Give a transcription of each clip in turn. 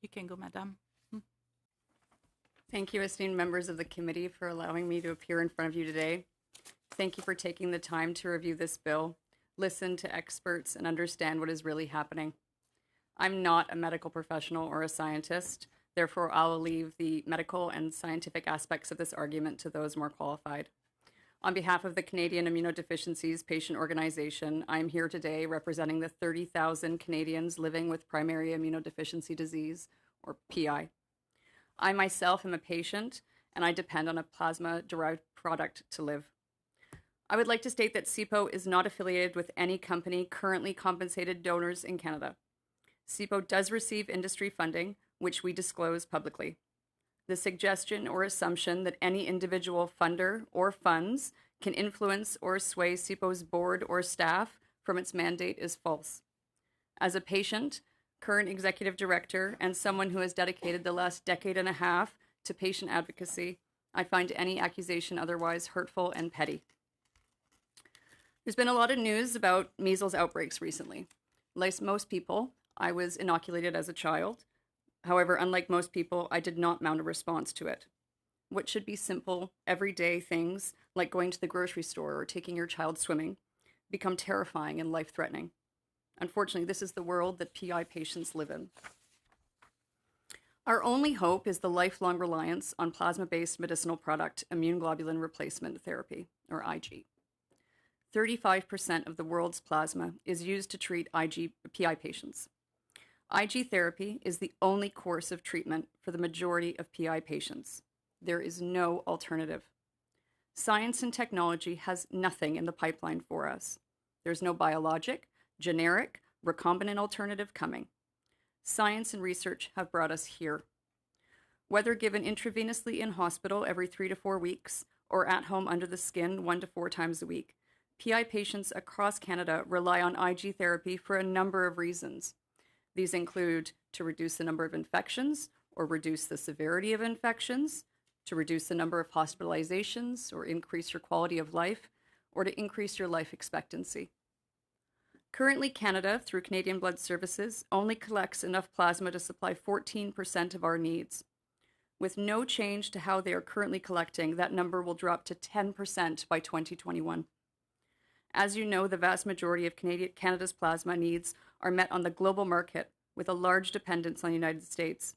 You can go, Madame. Thank you, esteemed members of the committee, for allowing me to appear in front of you today. Thank you for taking the time to review this bill, listen to experts, and understand what is really happening. I'm not a medical professional or a scientist, therefore I will leave the medical and scientific aspects of this argument to those more qualified. On behalf of the Canadian Immunodeficiencies Patient Organization, I am here today representing the 30,000 Canadians living with primary immunodeficiency disease, or PI. I myself am a patient, and I depend on a plasma-derived product to live. I would like to state that CIPO is not affiliated with any company currently compensated donors in Canada. CIPO does receive industry funding, which we disclose publicly. The suggestion or assumption that any individual funder or funds can influence or sway CIPO's board or staff from its mandate is false. As a patient, current executive director, and someone who has dedicated the last decade and a half to patient advocacy, I find any accusation otherwise hurtful and petty. There's been a lot of news about measles outbreaks recently. Like most people, I was inoculated as a child. However, unlike most people, I did not mount a response to it. What should be simple, everyday things, like going to the grocery store or taking your child swimming, become terrifying and life-threatening. Unfortunately, this is the world that PI patients live in. Our only hope is the lifelong reliance on plasma-based medicinal product immune globulin replacement therapy, or IG. 35% of the world's plasma is used to treat PI patients. IG therapy is the only course of treatment for the majority of PI patients. There is no alternative. Science and technology has nothing in the pipeline for us. There's no biologic, generic, recombinant alternative coming. Science and research have brought us here. Whether given intravenously in hospital every 3 to 4 weeks or at home under the skin 1 to 4 times a week, PI patients across Canada rely on IG therapy for a number of reasons. These include to reduce the number of infections or reduce the severity of infections, to reduce the number of hospitalizations or increase your quality of life, or to increase your life expectancy. Currently, Canada, through Canadian Blood Services, only collects enough plasma to supply 14% of our needs. With no change to how they are currently collecting, that number will drop to 10% by 2021. As you know, the vast majority of Canada's plasma needs are met on the global market, with a large dependence on the United States.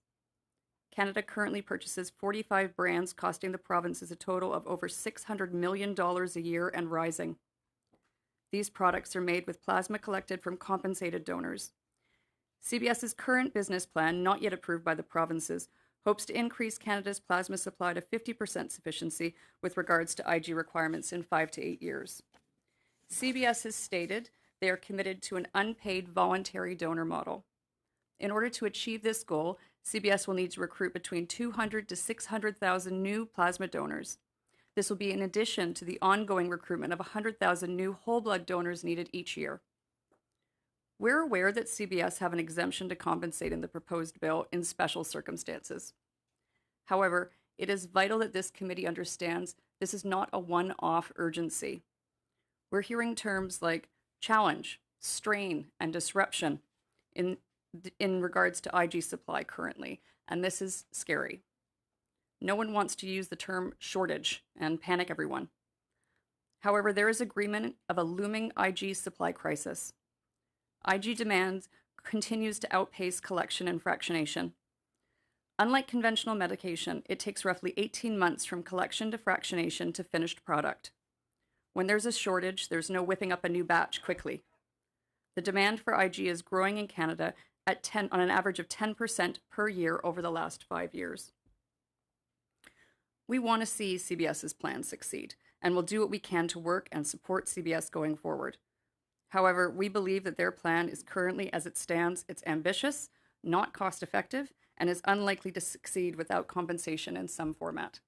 Canada currently purchases 45 brands, costing the provinces a total of over $600 million a year and rising. These products are made with plasma collected from compensated donors. CBS's current business plan, not yet approved by the provinces, hopes to increase Canada's plasma supply to 50% sufficiency with regards to IG requirements in 5 to 8 years. CBS has stated they are committed to an unpaid voluntary donor model. In order to achieve this goal, CBS will need to recruit between 200 to 600,000 new plasma donors. This will be in addition to the ongoing recruitment of 100,000 new whole blood donors needed each year. We're aware that CBS have an exemption to compensate in the proposed bill in special circumstances. However, it is vital that this committee understands this is not a one-off urgency. We're hearing terms like challenge, strain, and disruption in regards to IG supply currently, and this is scary. No one wants to use the term shortage and panic everyone. However, there is agreement of a looming IG supply crisis. IG demand continues to outpace collection and fractionation. Unlike conventional medication, it takes roughly 18 months from collection to fractionation to finished product. When there's a shortage, there's no whipping up a new batch quickly. The demand for IG is growing in Canada on an average of 10% per year over the last 5 years. We want to see CBS's plan succeed, and will do what we can to work and support CBS going forward. However, we believe that their plan is currently, as it stands, it's ambitious, not cost-effective, and is unlikely to succeed without compensation in some format.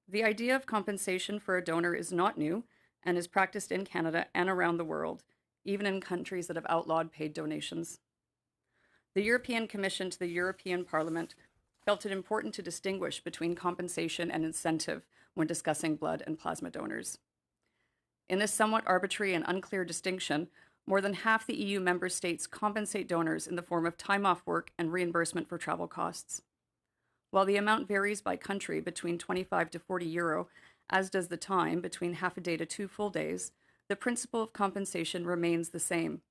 The idea of compensation for a donor is not new and is practiced in Canada and around the world, even in countries that have outlawed paid donations. The European Commission to the European Parliament felt it important to distinguish between compensation and incentive when discussing blood and plasma donors. In this somewhat arbitrary and unclear distinction, More than half the EU member states compensate donors in the form of time off work and reimbursement for travel costs. While the amount varies by country between 25 to 40 euro, as does the time between half a day to 2 full days, the principle of compensation remains the same.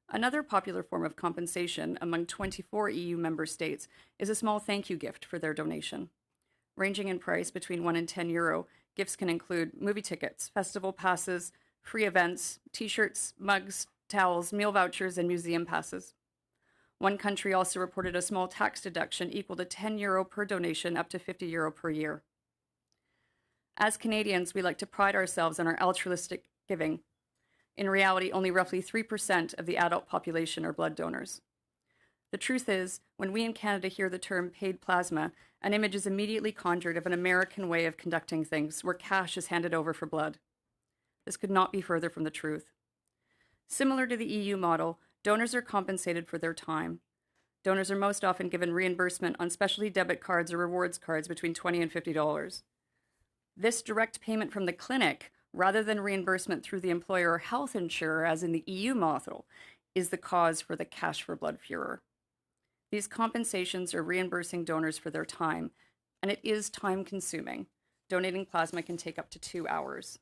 Another popular form of compensation among 24 EU member states is a small thank you gift for their donation. Ranging in price between 1 and 10 euro, gifts can include movie tickets, festival passes, free events, t-shirts, mugs, towels, meal vouchers, and museum passes. One country also reported a small tax deduction equal to 10 euro per donation up to 50 euro per year. As Canadians, we like to pride ourselves on our altruistic giving. In reality, only roughly 3% of the adult population are blood donors. The truth is, when we in Canada hear the term paid plasma, an image is immediately conjured of an American way of conducting things where cash is handed over for blood. This could not be further from the truth. Similar to the EU model, donors are compensated for their time. Donors are most often given reimbursement on specialty debit cards or rewards cards between $20 and $50. This direct payment from the clinic, rather than reimbursement through the employer or health insurer, as in the EU model, is the cause for the cash for blood furor. These compensations are reimbursing donors for their time, and it is time-consuming. Donating plasma can take up to 2 hours.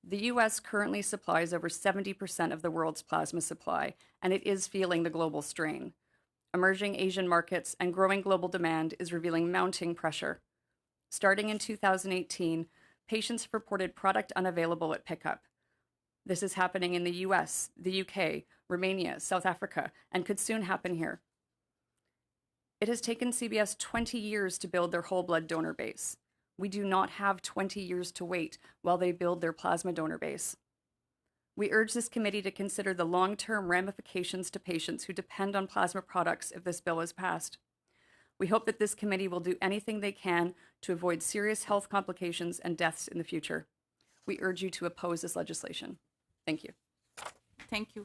The US currently supplies over 70% of the world's plasma supply, and it is feeling the global strain. Emerging Asian markets and growing global demand is revealing mounting pressure. Starting in 2018, patients have reported product unavailable at pickup. This is happening in the US, the UK, Romania, South Africa, and could soon happen here. It has taken CBS 20 years to build their whole blood donor base. We do not have 20 years to wait while they build their plasma donor base. We urge this committee to consider the long-term ramifications to patients who depend on plasma products if this bill is passed. We hope that this committee will do anything they can to avoid serious health complications and deaths in the future. We urge you to oppose this legislation. Thank you. Thank you.